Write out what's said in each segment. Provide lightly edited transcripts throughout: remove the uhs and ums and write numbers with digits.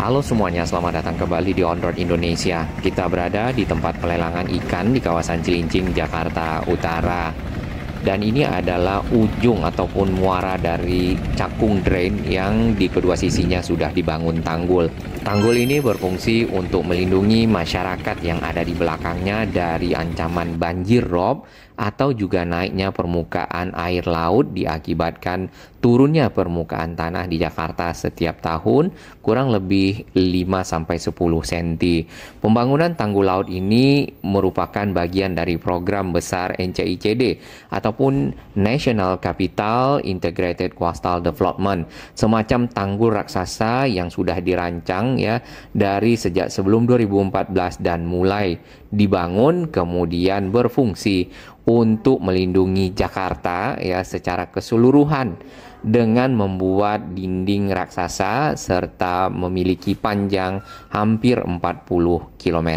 Halo semuanya, selamat datang kembali di On Road Indonesia. Kita berada di tempat pelelangan ikan di kawasan Cilincing, Jakarta Utara. Dan ini adalah ujung ataupun muara dari Cakung Drain yang di kedua sisinya sudah dibangun tanggul. Tanggul ini berfungsi untuk melindungi masyarakat yang ada di belakangnya dari ancaman banjir rob atau juga naiknya permukaan air laut diakibatkan turunnya permukaan tanah di Jakarta setiap tahun kurang lebih 5-10 cm. Pembangunan tanggul laut ini merupakan bagian dari program besar NCICD ataupun National Capital Integrated Coastal Development, semacam tanggul raksasa yang sudah dirancang ya dari sejak sebelum 2014 dan mulai dibangun kemudian berfungsi untuk melindungi Jakarta ya secara keseluruhan dengan membuat dinding raksasa serta memiliki panjang hampir 40 km.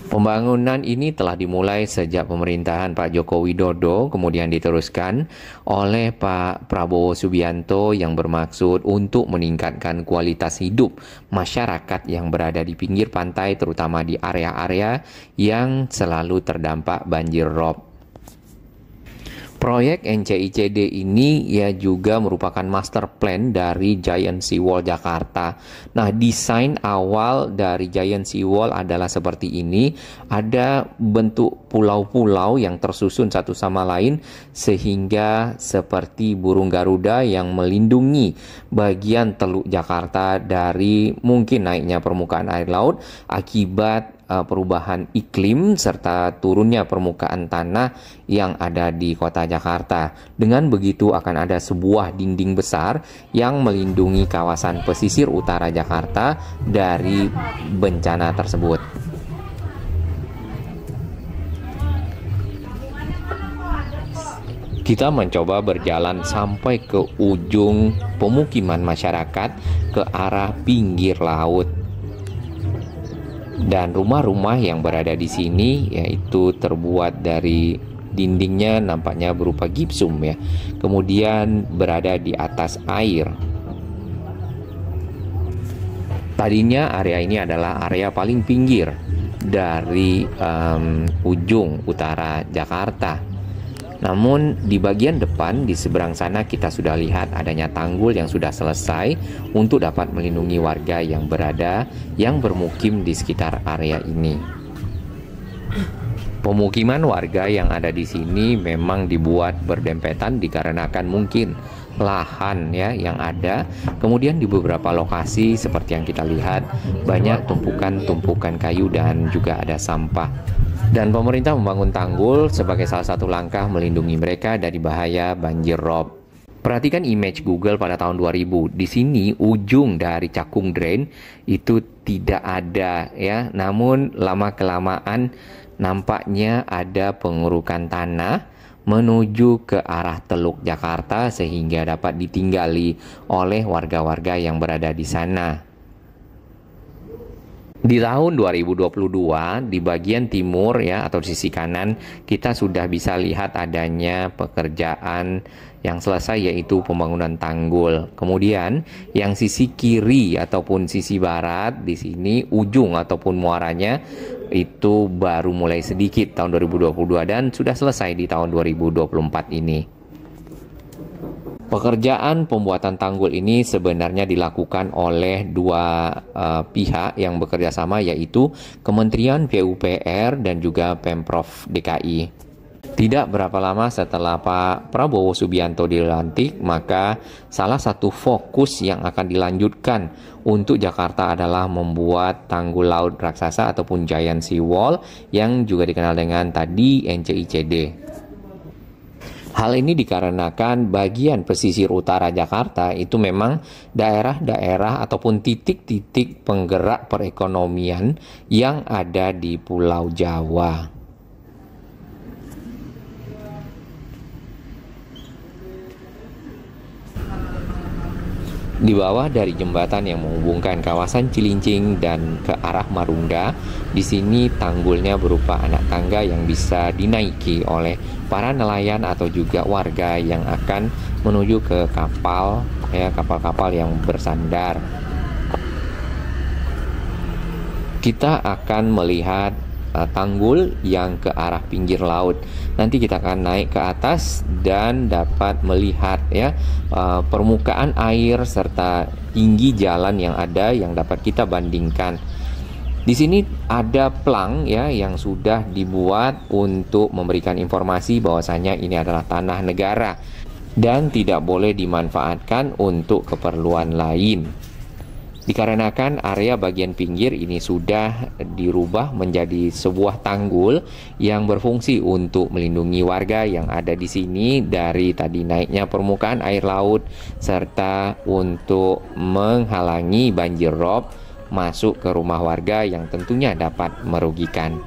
Pembangunan ini telah dimulai sejak pemerintahan Pak Joko Widodo, kemudian diteruskan oleh Pak Prabowo Subianto yang bermaksud untuk meningkatkan kualitas hidup masyarakat yang berada di pinggir pantai, terutama di area-area yang selalu terdampak banjir rob. Proyek NCICD ini ya juga merupakan master plan dari Giant Sea Wall Jakarta. Nah, desain awal dari Giant Sea Wall adalah seperti ini. Ada bentuk pulau-pulau yang tersusun satu sama lain sehingga seperti burung Garuda yang melindungi bagian Teluk Jakarta dari mungkin naiknya permukaan air laut akibat perubahan iklim serta turunnya permukaan tanah yang ada di kota Jakarta. Dengan begitu akan ada sebuah dinding besar yang melindungi kawasan pesisir utara Jakarta dari bencana tersebut. Kita mencoba berjalan sampai ke ujung pemukiman masyarakat ke arah pinggir laut. Dan rumah-rumah yang berada di sini yaitu terbuat dari dindingnya nampaknya berupa gipsum ya. Kemudian berada di atas air. Tadinya area ini adalah area paling pinggir dari ujung utara Jakarta. Namun di bagian depan di seberang sana kita sudah lihat adanya tanggul yang sudah selesai untuk dapat melindungi warga yang bermukim di sekitar area ini. Pemukiman warga yang ada di sini memang dibuat berdempetan dikarenakan mungkin lahan ya yang ada. Kemudian di beberapa lokasi seperti yang kita lihat banyak tumpukan-tumpukan kayu dan juga ada sampah. Dan pemerintah membangun tanggul sebagai salah satu langkah melindungi mereka dari bahaya banjir rob. Perhatikan image Google pada tahun 2000. Di sini ujung dari Cakung Drain itu tidak ada ya. Namun lama-kelamaan nampaknya ada pengurukan tanah menuju ke arah Teluk Jakarta sehingga dapat ditinggali oleh warga-warga yang berada di sana. Di tahun 2022 di bagian timur ya atau sisi kanan kita sudah bisa lihat adanya pekerjaan yang selesai yaitu pembangunan tanggul. Kemudian yang sisi kiri ataupun sisi barat di sini ujung ataupun muaranya itu baru mulai sedikit tahun 2022 dan sudah selesai di tahun 2024 ini. Pekerjaan pembuatan tanggul ini sebenarnya dilakukan oleh dua pihak yang bekerja sama yaitu Kementerian PUPR dan juga Pemprov DKI. Tidak berapa lama setelah Pak Prabowo Subianto dilantik, maka salah satu fokus yang akan dilanjutkan untuk Jakarta adalah membuat tanggul laut raksasa ataupun Giant Sea Wall yang juga dikenal dengan tadi NCICD. Hal ini dikarenakan bagian pesisir utara Jakarta itu memang daerah-daerah ataupun titik-titik penggerak perekonomian yang ada di Pulau Jawa. Di bawah dari jembatan yang menghubungkan kawasan Cilincing dan ke arah Marunda, di sini tanggulnya berupa anak tangga yang bisa dinaiki oleh para nelayan atau juga warga yang akan menuju ke kapal, kapal-kapal yang bersandar. kita akan melihat tanggul yang ke arah pinggir laut. Nanti kita akan naik ke atas dan dapat melihat ya permukaan air serta tinggi jalan yang ada yang dapat kita bandingkan. Di sini ada plang ya yang sudah dibuat untuk memberikan informasi bahwasanya ini adalah tanah negara dan tidak boleh dimanfaatkan untuk keperluan lain. Dikarenakan area bagian pinggir ini sudah dirubah menjadi sebuah tanggul yang berfungsi untuk melindungi warga yang ada di sini dari tadi naiknya permukaan air laut serta untuk menghalangi banjir rob masuk ke rumah warga yang tentunya dapat merugikan.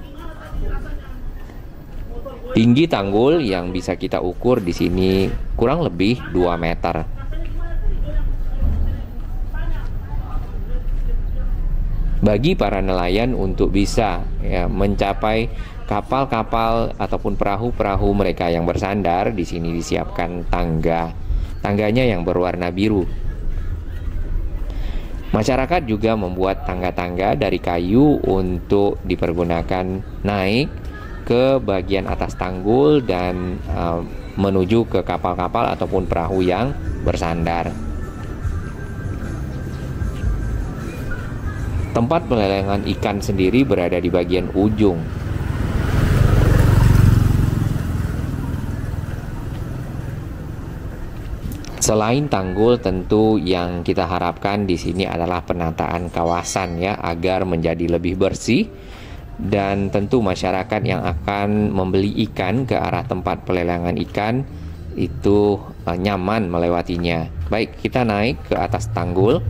Tinggi tanggul yang bisa kita ukur di sini kurang lebih 2 meter. Bagi para nelayan untuk bisa mencapai kapal-kapal ataupun perahu-perahu mereka yang bersandar, di sini disiapkan tangga. Tangganya yang berwarna biru. Masyarakat juga membuat tangga-tangga dari kayu untuk dipergunakan naik ke bagian atas tanggul dan menuju ke kapal-kapal ataupun perahu yang bersandar. Tempat pelelangan ikan sendiri berada di bagian ujung. Selain tanggul, tentu yang kita harapkan di sini adalah penataan kawasan ya agar menjadi lebih bersih, dan tentu masyarakat yang akan membeli ikan ke arah tempat pelelangan ikan itu nyaman melewatinya. Baik, kita naik ke atas tanggul.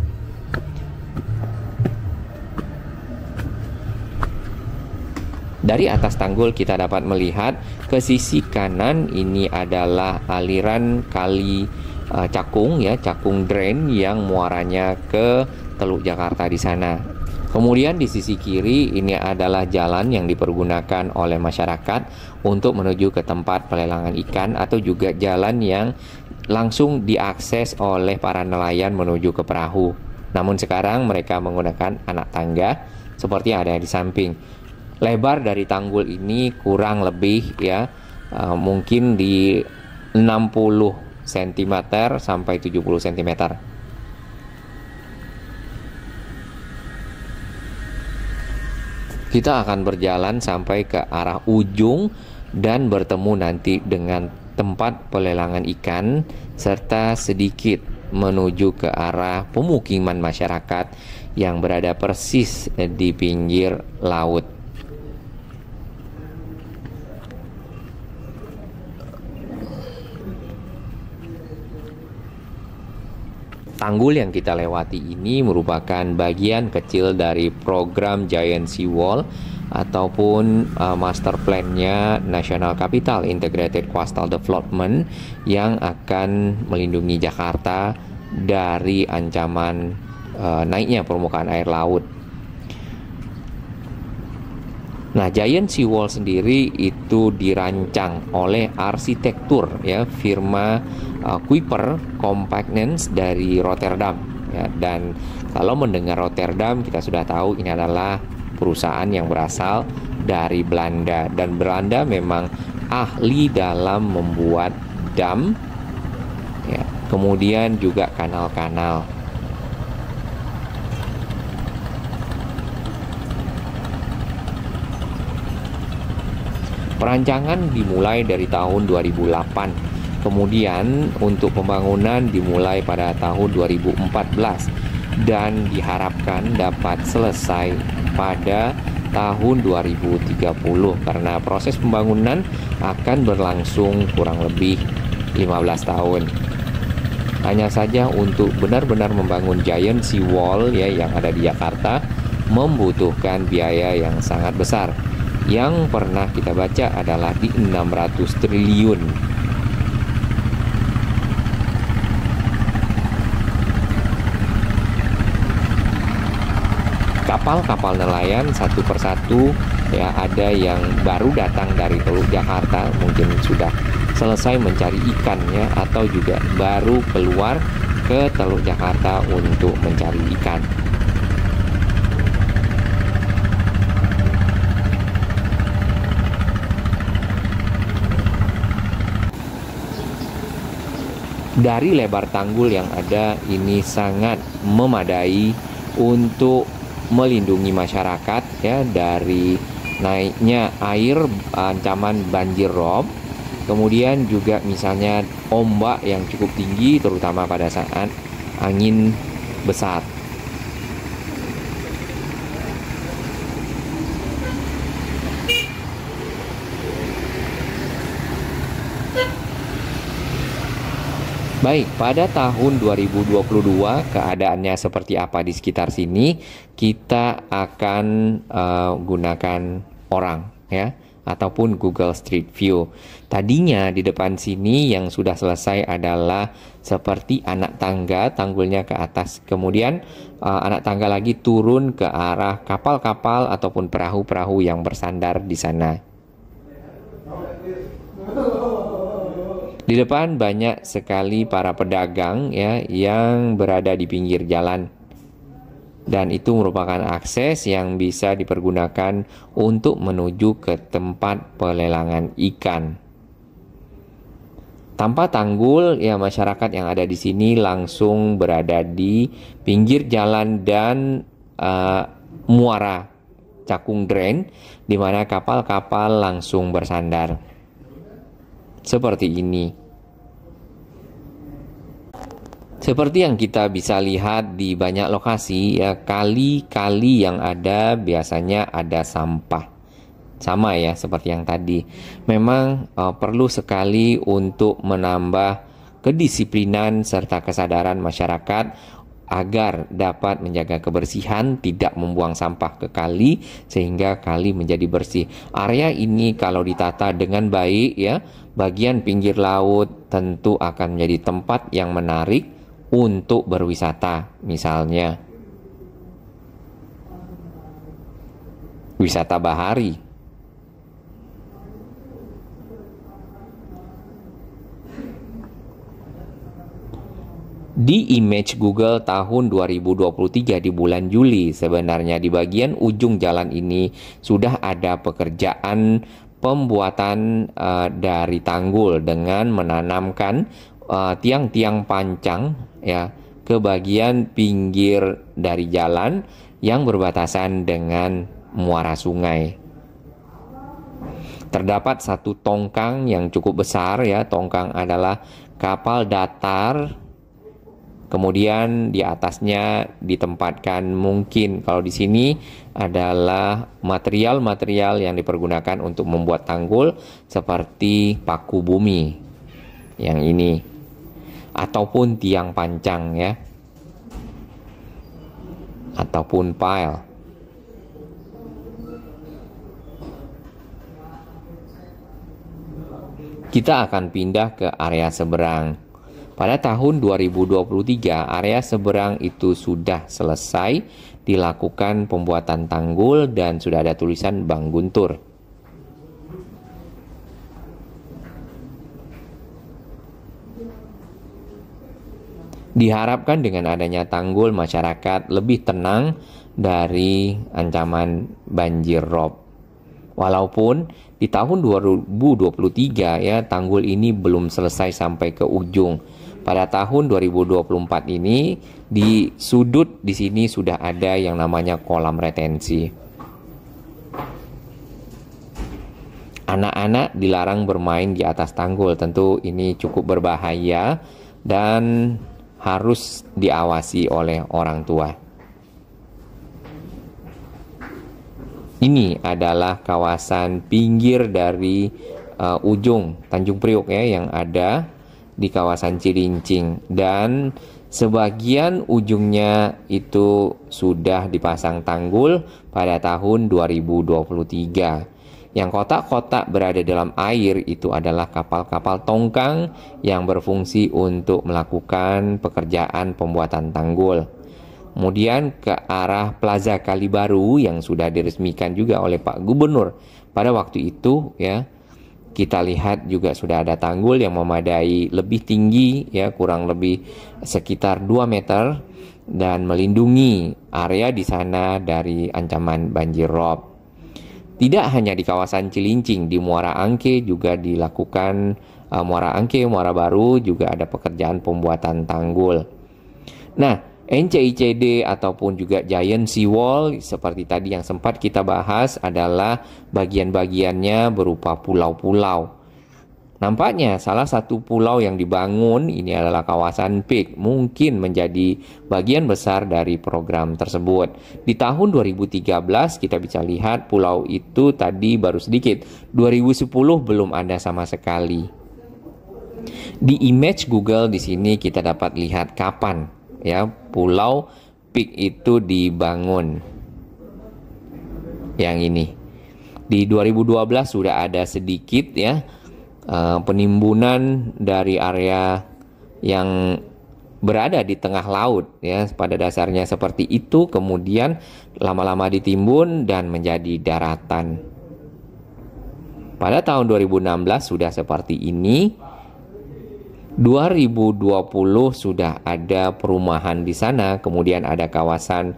Dari atas tanggul kita dapat melihat ke sisi kanan ini adalah aliran kali Cakung ya, Cakung Drain yang muaranya ke Teluk Jakarta di sana. Kemudian di sisi kiri ini adalah jalan yang dipergunakan oleh masyarakat untuk menuju ke tempat pelelangan ikan atau juga jalan yang langsung diakses oleh para nelayan menuju ke perahu. Namun sekarang mereka menggunakan anak tangga seperti yang ada di samping. Lebar dari tanggul ini kurang lebih ya mungkin di 60 cm sampai 70 cm. Kita akan berjalan sampai ke arah ujung dan bertemu nanti dengan tempat pelelangan ikan serta sedikit menuju ke arah pemukiman masyarakat yang berada persis di pinggir laut. Tanggul yang kita lewati ini merupakan bagian kecil dari program Giant Sea Wall ataupun master plan-nya National Capital Integrated Coastal Development yang akan melindungi Jakarta dari ancaman naiknya permukaan air laut. Nah, Giant Sea Wall sendiri itu dirancang oleh arsitektur ya firma Kuiper Compagnies dari Rotterdam ya, dan kalau mendengar Rotterdam kita sudah tahu ini adalah perusahaan yang berasal dari Belanda, dan Belanda memang ahli dalam membuat dam ya, kemudian juga kanal-kanal. Perancangan dimulai dari tahun 2008. Kemudian untuk pembangunan dimulai pada tahun 2014 dan diharapkan dapat selesai pada tahun 2030 karena proses pembangunan akan berlangsung kurang lebih 15 tahun. Hanya saja untuk benar-benar membangun Giant Sea Wall ya yang ada di Jakarta membutuhkan biaya yang sangat besar. Yang pernah kita baca adalah di 600 triliun. Kapal-kapal nelayan satu persatu ya, ada yang baru datang dari Teluk Jakarta, mungkin sudah selesai mencari ikannya atau juga baru keluar ke Teluk Jakarta untuk mencari ikan. Dari lebar tanggul yang ada ini sangat memadai untuk melindungi masyarakat ya dari naiknya air ancaman banjir rob. Kemudian juga misalnya ombak yang cukup tinggi terutama pada saat angin besar. Baik, pada tahun 2022 keadaannya seperti apa di sekitar sini? Kita akan gunakan orang ya ataupun Google Street View. Tadinya di depan sini yang sudah selesai adalah seperti anak tangga, tanggulnya ke atas. Kemudian anak tangga lagi turun ke arah kapal-kapal ataupun perahu-perahu yang bersandar di sana. Di depan banyak sekali para pedagang ya yang berada di pinggir jalan. Dan itu merupakan akses yang bisa dipergunakan untuk menuju ke tempat pelelangan ikan. Tanpa tanggul ya masyarakat yang ada di sini langsung berada di pinggir jalan dan muara Cakung Drain di mana kapal-kapal langsung bersandar. Seperti ini. Seperti yang kita bisa lihat di banyak lokasi, ya kali-kali yang ada biasanya ada sampah. Sama ya seperti yang tadi. Memang perlu sekali untuk menambah kedisiplinan serta kesadaran masyarakat agar dapat menjaga kebersihan, tidak membuang sampah ke kali sehingga kali menjadi bersih. Area ini kalau ditata dengan baik ya, bagian pinggir laut tentu akan menjadi tempat yang menarik untuk berwisata. Misalnya wisata bahari. Di image Google tahun 2023 di bulan Juli, sebenarnya di bagian ujung jalan ini sudah ada pekerjaan pembuatan dari tanggul dengan menanamkan tiang-tiang pancang ya ke bagian pinggir dari jalan yang berbatasan dengan muara sungai. Terdapat satu tongkang yang cukup besar ya, tongkang adalah kapal datar. Kemudian di atasnya ditempatkan mungkin kalau di sini adalah material-material yang dipergunakan untuk membuat tanggul seperti paku bumi yang ini ataupun tiang pancang ya ataupun pile. Kita akan pindah ke area seberang. Pada tahun 2023, area seberang itu sudah selesai dilakukan pembuatan tanggul dan sudah ada tulisan Bank Guntur. Diharapkan dengan adanya tanggul masyarakat lebih tenang dari ancaman banjir rob. Walaupun di tahun 2023 ya tanggul ini belum selesai sampai ke ujung. Pada tahun 2024 ini di sudut di sini sudah ada yang namanya kolam retensi. Anak-anak dilarang bermain di atas tanggul. Tentu ini cukup berbahaya dan harus diawasi oleh orang tua. Ini adalah kawasan pinggir dari ujung Tanjung Priok ya yang ada di kawasan Cilincing, dan sebagian ujungnya itu sudah dipasang tanggul pada tahun 2023. Yang kotak-kotak berada dalam air itu adalah kapal-kapal tongkang yang berfungsi untuk melakukan pekerjaan pembuatan tanggul. Kemudian ke arah Plaza Kalibaru yang sudah diresmikan juga oleh Pak Gubernur pada waktu itu ya. Kita lihat juga sudah ada tanggul yang memadai lebih tinggi ya, kurang lebih sekitar 2 meter dan melindungi area di sana dari ancaman banjir rob. Tidak hanya di kawasan Cilincing, di Muara Angke juga dilakukan Muara Angke, Muara Baru juga ada pekerjaan pembuatan tanggul. Nah, NCICD ataupun juga Giant Seawall seperti tadi yang sempat kita bahas adalah bagian-bagiannya berupa pulau-pulau. Nampaknya salah satu pulau yang dibangun ini adalah kawasan Peak, mungkin menjadi bagian besar dari program tersebut. Di tahun 2013 kita bisa lihat pulau itu tadi baru sedikit, 2010 belum ada sama sekali. Di image Google di sini kita dapat lihat kapan ya pulau Peak itu dibangun. Yang ini di 2012 sudah ada sedikit ya penimbunan dari area yang berada di tengah laut ya, pada dasarnya seperti itu, kemudian lama-lama ditimbun dan menjadi daratan. Pada tahun 2016 sudah seperti ini. 2020 sudah ada perumahan di sana, kemudian ada kawasan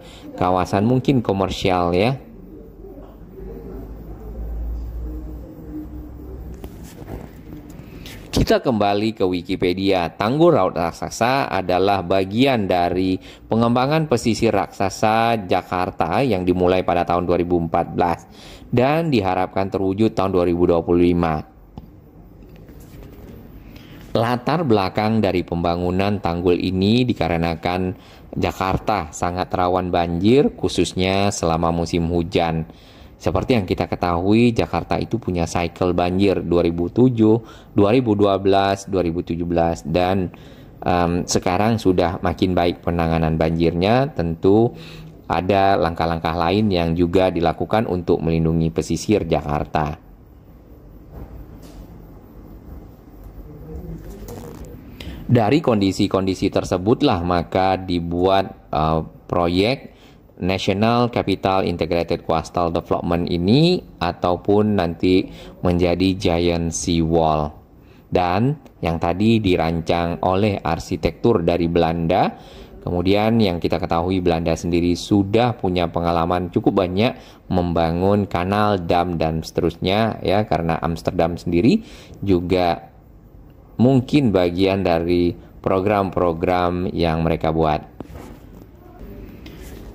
mungkin komersial ya. Kita kembali ke Wikipedia. Tanggul Laut Raksasa adalah bagian dari pengembangan pesisir raksasa Jakarta yang dimulai pada tahun 2014 dan diharapkan terwujud tahun 2025. Latar belakang dari pembangunan tanggul ini dikarenakan Jakarta sangat rawan banjir, khususnya selama musim hujan. Seperti yang kita ketahui, Jakarta itu punya cycle banjir 2007, 2012, 2017, dan sekarang sudah makin baik penanganan banjirnya. Tentu ada langkah-langkah lain yang juga dilakukan untuk melindungi pesisir Jakarta. Dari kondisi-kondisi tersebutlah maka dibuat proyek National Capital Integrated Coastal Development ini ataupun nanti menjadi Giant Seawall. Dan yang tadi dirancang oleh arsitektur dari Belanda. Kemudian yang kita ketahui Belanda sendiri sudah punya pengalaman cukup banyak membangun kanal, dam dan seterusnya ya, karena Amsterdam sendiri juga mungkin bagian dari program-program yang mereka buat.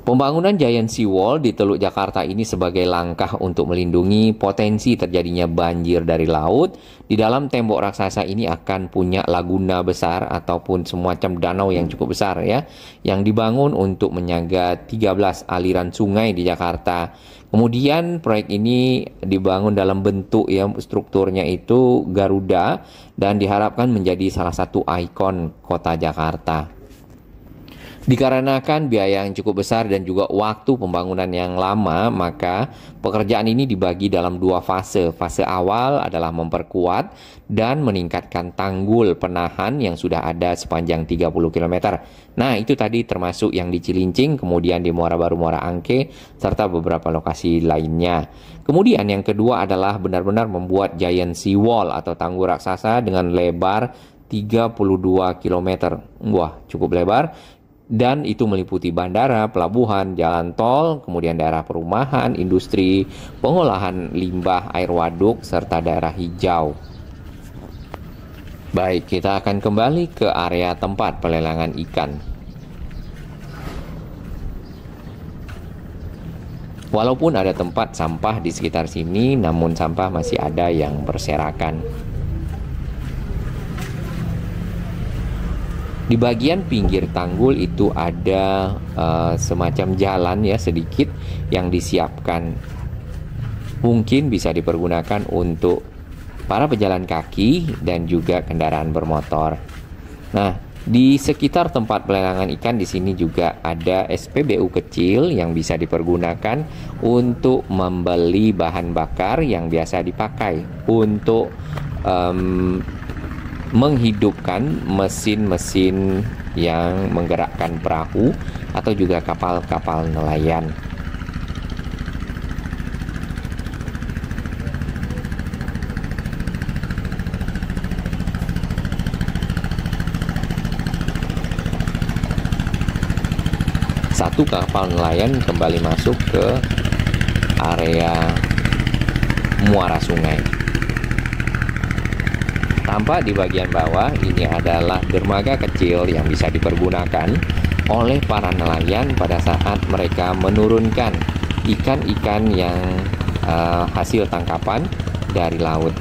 Pembangunan Giant Seawall di Teluk Jakarta ini sebagai langkah untuk melindungi potensi terjadinya banjir dari laut. Di dalam tembok raksasa ini akan punya laguna besar ataupun semacam danau yang cukup besar ya, yang dibangun untuk menjaga 13 aliran sungai di Jakarta. Kemudian proyek ini dibangun dalam bentuk ya, strukturnya itu Garuda dan diharapkan menjadi salah satu ikon kota Jakarta. Dikarenakan biaya yang cukup besar dan juga waktu pembangunan yang lama, maka pekerjaan ini dibagi dalam dua fase. Fase awal adalah memperkuat dan meningkatkan tanggul penahan yang sudah ada sepanjang 30 km. Nah, itu tadi termasuk yang di Cilincing, kemudian di Muara Baru, Muara Angke, serta beberapa lokasi lainnya. Kemudian yang kedua adalah benar-benar membuat Giant Seawall atau tanggul raksasa dengan lebar 32 km. Wah, cukup lebar. Dan itu meliputi bandara, pelabuhan, jalan tol, kemudian daerah perumahan, industri, pengolahan limbah air waduk, serta daerah hijau. Baik, kita akan kembali ke area tempat pelelangan ikan. Walaupun ada tempat sampah di sekitar sini, namun sampah masih ada yang berserakan. Di bagian pinggir tanggul itu ada semacam jalan ya sedikit yang disiapkan. Mungkin bisa dipergunakan untuk para pejalan kaki dan juga kendaraan bermotor. Nah, di sekitar tempat pelelangan ikan di sini juga ada SPBU kecil yang bisa dipergunakan untuk membeli bahan bakar yang biasa dipakai untuk menghidupkan mesin-mesin yang menggerakkan perahu atau juga kapal-kapal nelayan. Satu kapal nelayan kembali masuk ke area muara sungai. Tampak di bagian bawah ini adalah dermaga kecil yang bisa dipergunakan oleh para nelayan pada saat mereka menurunkan ikan-ikan yang hasil tangkapan dari laut.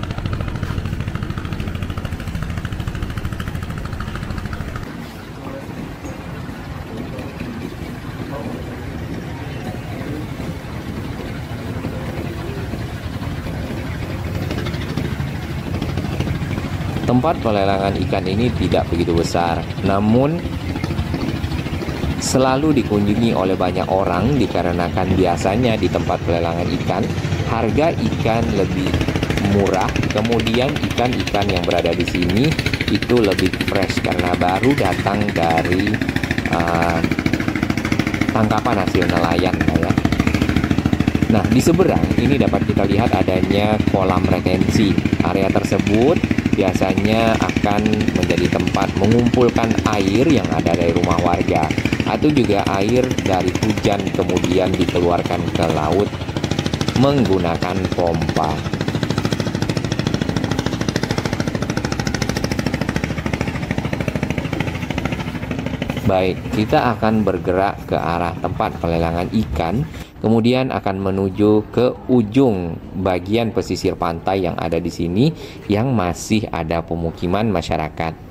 Tempat pelelangan ikan ini tidak begitu besar, namun selalu dikunjungi oleh banyak orang dikarenakan biasanya di tempat pelelangan ikan harga ikan lebih murah, kemudian ikan-ikan yang berada di sini itu lebih fresh karena baru datang dari tangkapan hasil nelayan ya. Nah, di seberang ini dapat kita lihat adanya kolam retensi. Area tersebut biasanya akan menjadi tempat mengumpulkan air yang ada dari rumah warga atau juga air dari hujan kemudian dikeluarkan ke laut menggunakan pompa. Baik, kita akan bergerak ke arah tempat pelelangan ikan, kemudian akan menuju ke ujung bagian pesisir pantai yang ada di sini yang masih ada pemukiman masyarakat.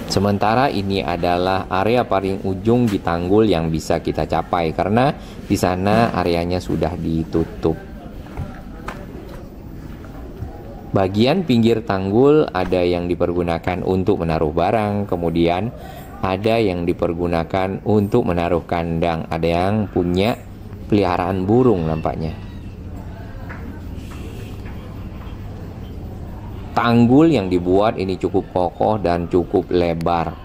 Sementara ini adalah area paling ujung di tanggul yang bisa kita capai karena di sana areanya sudah ditutup. Bagian pinggir tanggul ada yang dipergunakan untuk menaruh barang, kemudian ada yang dipergunakan untuk menaruh kandang, ada yang punya peliharaan burung nampaknya. Tanggul yang dibuat ini cukup kokoh dan cukup lebar.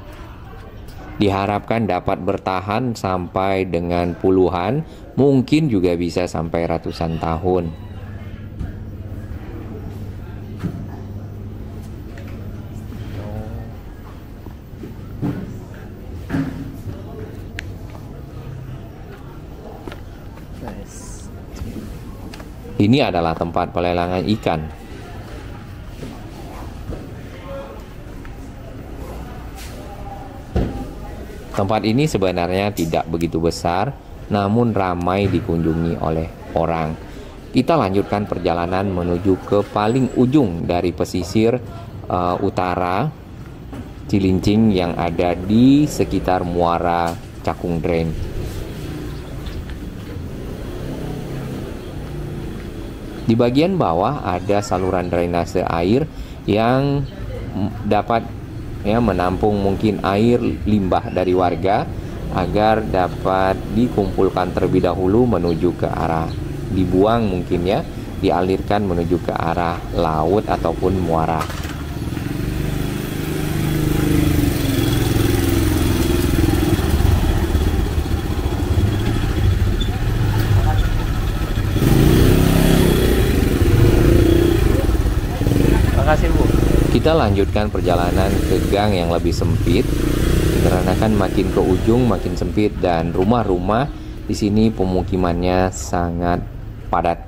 Diharapkan dapat bertahan sampai dengan puluhan, mungkin juga bisa sampai ratusan tahun. Ini adalah tempat pelelangan ikan. Tempat ini sebenarnya tidak begitu besar, namun ramai dikunjungi oleh orang. Kita lanjutkan perjalanan menuju ke paling ujung dari pesisir utara Cilincing yang ada di sekitar Muara Cakung Drain. Di bagian bawah ada saluran drainase air yang dapat menampung mungkin air limbah dari warga agar dapat dikumpulkan terlebih dahulu menuju ke arah dibuang mungkin ya, dialirkan menuju ke arah laut ataupun muara. Kita lanjutkan perjalanan ke gang yang lebih sempit, dikarenakan makin ke ujung makin sempit dan rumah-rumah di sini pemukimannya sangat padat.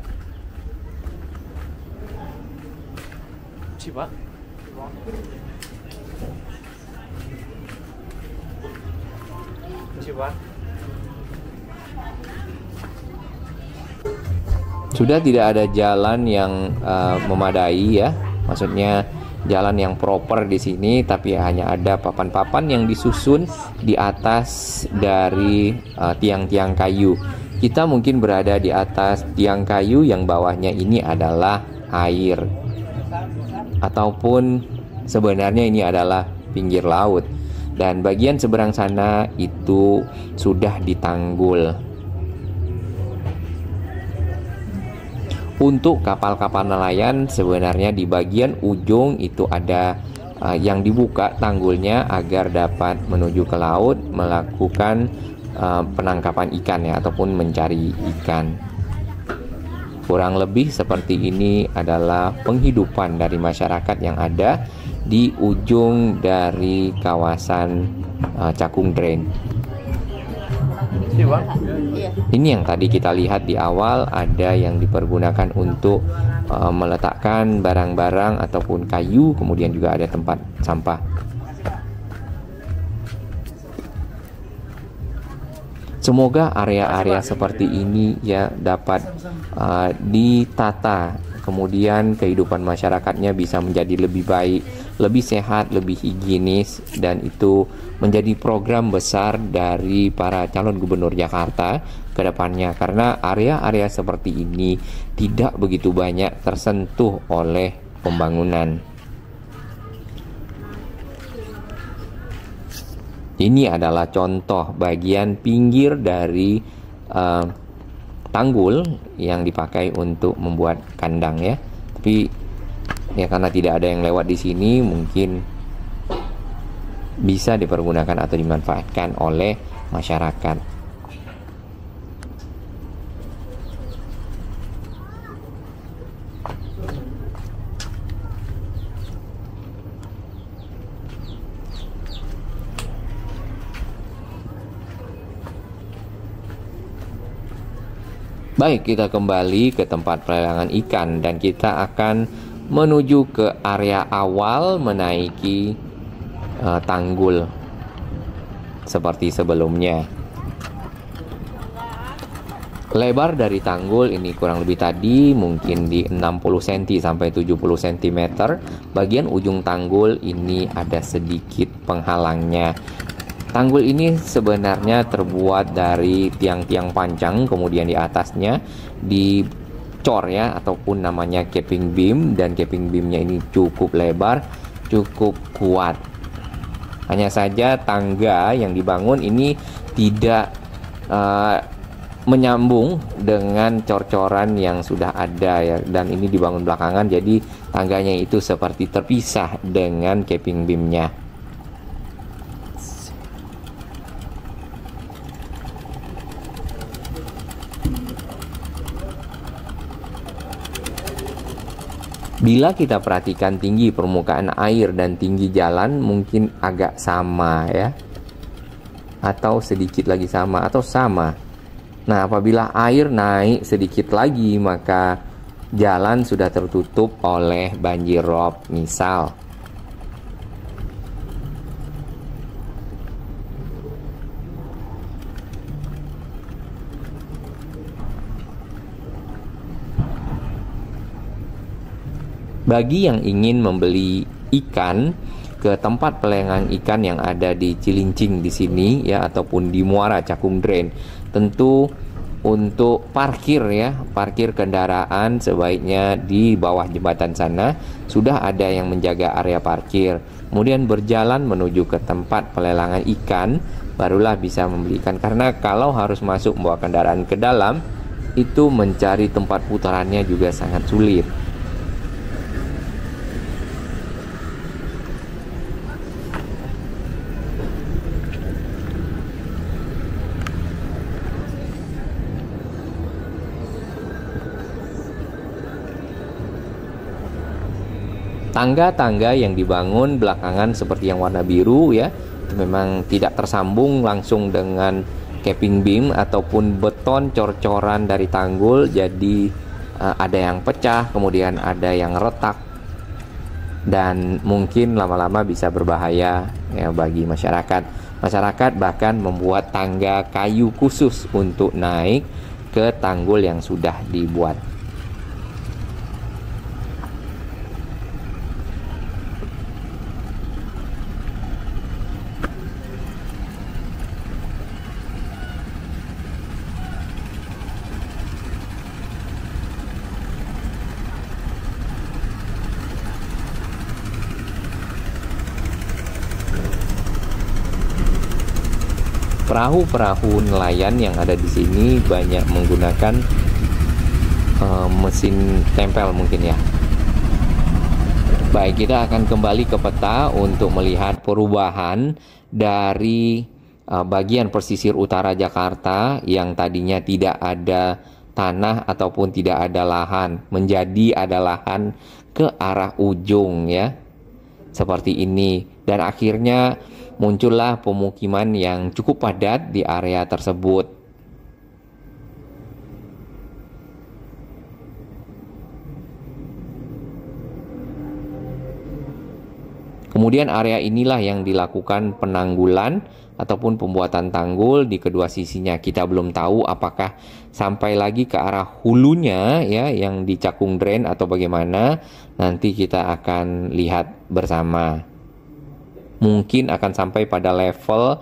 Sudah tidak ada jalan yang memadai ya, maksudnya jalan yang proper di sini, tapi hanya ada papan-papan yang disusun di atas dari tiang-tiang kayu. Kita mungkin berada di atas tiang kayu yang bawahnya ini adalah air, ataupun sebenarnya ini adalah pinggir laut, dan bagian seberang sana itu sudah ditanggul. Untuk kapal-kapal nelayan sebenarnya di bagian ujung itu ada yang dibuka tanggulnya agar dapat menuju ke laut melakukan penangkapan ikan ya, ataupun mencari ikan. Kurang lebih seperti ini adalah penghidupan dari masyarakat yang ada di ujung dari kawasan Cakung Drain. Ini yang tadi kita lihat di awal, ada yang dipergunakan untuk meletakkan barang-barang ataupun kayu, kemudian juga ada tempat sampah. Semoga area-area seperti ini ya dapat ditata, kemudian kehidupan masyarakatnya bisa menjadi lebih baik, lebih sehat, lebih higienis, dan itu menjadi program besar dari para calon gubernur Jakarta ke depannya, karena area-area seperti ini tidak begitu banyak tersentuh oleh pembangunan. Ini adalah contoh bagian pinggir dari tanggul yang dipakai untuk membuat kandang ya. Tapi ya karena tidak ada yang lewat di sini, mungkin bisa dipergunakan atau dimanfaatkan oleh masyarakat. Baik, kita kembali ke tempat pelelangan ikan dan kita akan menuju ke area awal menaiki tanggul seperti sebelumnya. Lebar dari tanggul ini kurang lebih tadi mungkin di 60 cm sampai 70 cm. Bagian ujung tanggul ini ada sedikit penghalangnya. Tanggul ini sebenarnya terbuat dari tiang-tiang panjang, kemudian di atasnya dicor ya, ataupun namanya capping beam, dan capping beamnya ini cukup lebar, cukup kuat. Hanya saja tangga yang dibangun ini tidak menyambung dengan cor-coran yang sudah ada ya, dan ini dibangun belakangan, jadi tangganya itu seperti terpisah dengan capping beamnya. Bila kita perhatikan tinggi permukaan air dan tinggi jalan mungkin agak sama ya, atau sedikit lagi sama, atau sama. Nah, apabila air naik sedikit lagi maka jalan sudah tertutup oleh banjir rob misal. Bagi yang ingin membeli ikan ke tempat pelelangan ikan yang ada di Cilincing di sini ya, ataupun di Muara Cakung Drain, tentu untuk parkir ya, parkir kendaraan sebaiknya di bawah jembatan sana sudah ada yang menjaga area parkir. Kemudian berjalan menuju ke tempat pelelangan ikan, barulah bisa membeli ikan, karena kalau harus masuk membawa kendaraan ke dalam itu mencari tempat putarannya juga sangat sulit. Tangga-tangga yang dibangun belakangan seperti yang warna biru ya, itu memang tidak tersambung langsung dengan capping beam ataupun beton cor-coran dari tanggul, jadi ada yang pecah, kemudian ada yang retak, dan mungkin lama-lama bisa berbahaya ya bagi masyarakat. Masyarakat bahkan membuat tangga kayu khusus untuk naik ke tanggul yang sudah dibuat. Perahu-perahu nelayan yang ada di sini banyak menggunakan mesin tempel mungkin ya. Baik, kita akan kembali ke peta untuk melihat perubahan dari bagian pesisir utara Jakarta yang tadinya tidak ada tanah ataupun tidak ada lahan, menjadi ada lahan ke arah ujung ya. seperti ini, dan akhirnya muncullah pemukiman yang cukup padat di area tersebut. Kemudian area inilah yang dilakukan penanggulan ataupun pembuatan tanggul di kedua sisinya. Kita belum tahu apakah sampai lagi ke arah hulunya ya yang di Cakung Drain atau bagaimana. Nanti kita akan lihat bersama. Mungkin akan sampai pada level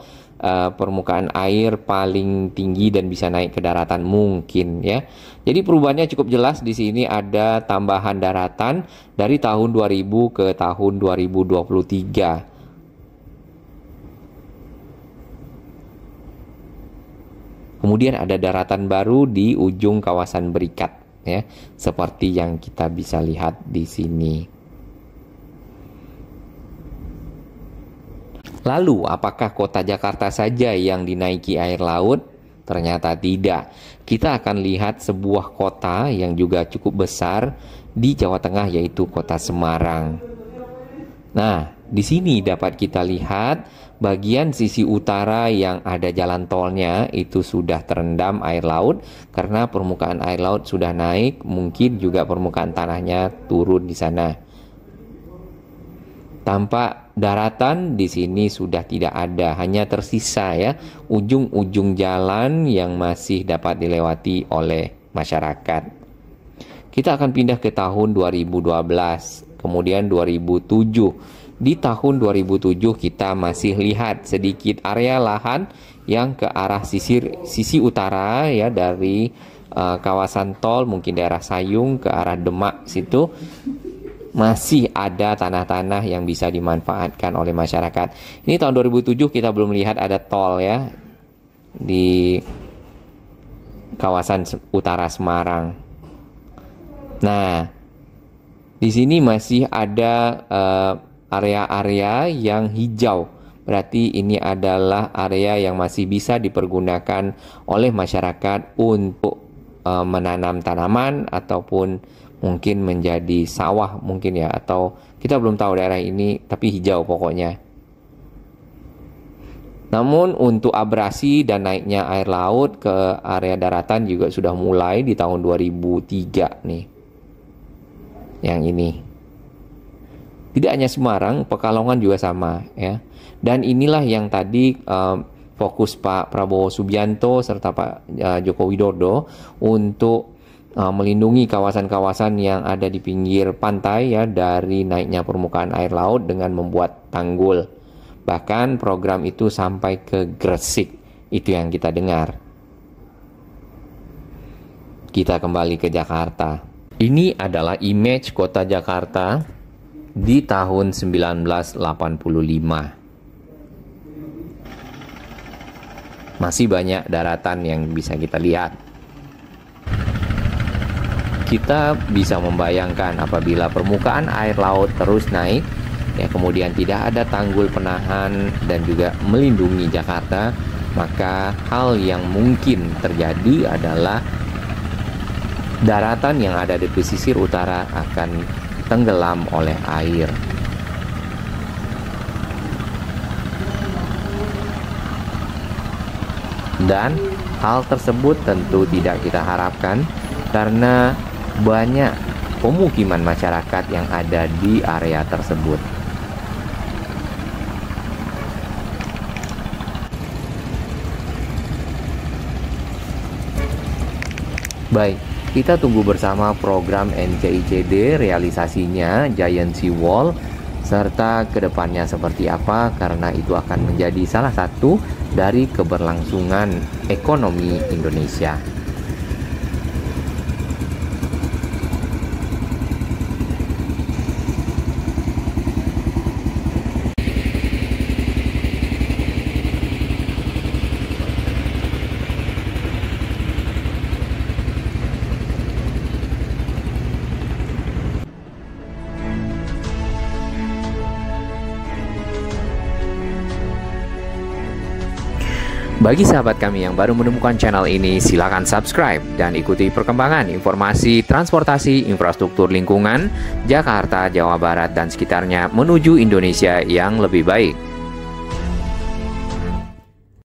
permukaan air paling tinggi dan bisa naik ke daratan mungkin ya. Jadi perubahannya cukup jelas. Di sini ada tambahan daratan dari tahun 2000 ke tahun 2023. Kemudian ada daratan baru di ujung kawasan Berikat ya, seperti yang kita bisa lihat di sini. Lalu, apakah kota Jakarta saja yang dinaiki air laut? Ternyata tidak. Kita akan lihat sebuah kota yang juga cukup besar di Jawa Tengah, yaitu kota Semarang. Nah, di sini dapat kita lihat bagian sisi utara yang ada jalan tolnya itu sudah terendam air laut karena permukaan air laut sudah naik, mungkin juga permukaan tanahnya turun di sana. Tampak daratan di sini sudah tidak ada, hanya tersisa ya ujung-ujung jalan yang masih dapat dilewati oleh masyarakat. Kita akan pindah ke tahun 2012, kemudian 2007. Di tahun 2007 kita masih lihat sedikit area lahan yang ke arah sisi utara ya dari kawasan tol, mungkin daerah Sayung ke arah Demak situ. Masih ada tanah-tanah yang bisa dimanfaatkan oleh masyarakat. Ini tahun 2007 kita belum lihat ada tol ya di kawasan utara Semarang. Nah, di sini masih ada area-area yang hijau. Berarti ini adalah area yang masih bisa dipergunakan oleh masyarakat untuk menanam tanaman ataupun mungkin menjadi sawah mungkin ya, atau kita belum tahu daerah ini, tapi hijau pokoknya. Namun untuk abrasi dan naiknya air laut ke area daratan juga sudah mulai di tahun 2003 nih. Yang ini. Tidak hanya Semarang, Pekalongan juga sama ya. Dan inilah yang tadi fokus Pak Prabowo Subianto serta Pak Joko Widodo untuk melindungi kawasan-kawasan yang ada di pinggir pantai ya dari naiknya permukaan air laut dengan membuat tanggul. Bahkan program itu sampai ke Gresik, itu yang kita dengar. Kita kembali ke Jakarta. Ini adalah image kota Jakarta di tahun 1985. Masih banyak daratan yang bisa kita lihat. Kita bisa membayangkan apabila permukaan air laut terus naik, ya kemudian tidak ada tanggul penahan dan juga melindungi Jakarta, maka hal yang mungkin terjadi adalah daratan yang ada di pesisir utara akan tenggelam oleh air. Dan hal tersebut tentu tidak kita harapkan karena banyak pemukiman masyarakat yang ada di area tersebut. Baik, kita tunggu bersama program NCICD realisasinya Giant Sea Wall serta kedepannya seperti apa, karena itu akan menjadi salah satu dari keberlangsungan ekonomi Indonesia. Bagi sahabat kami yang baru menemukan channel ini, silakan subscribe dan ikuti perkembangan informasi transportasi, infrastruktur lingkungan, Jakarta, Jawa Barat, dan sekitarnya menuju Indonesia yang lebih baik.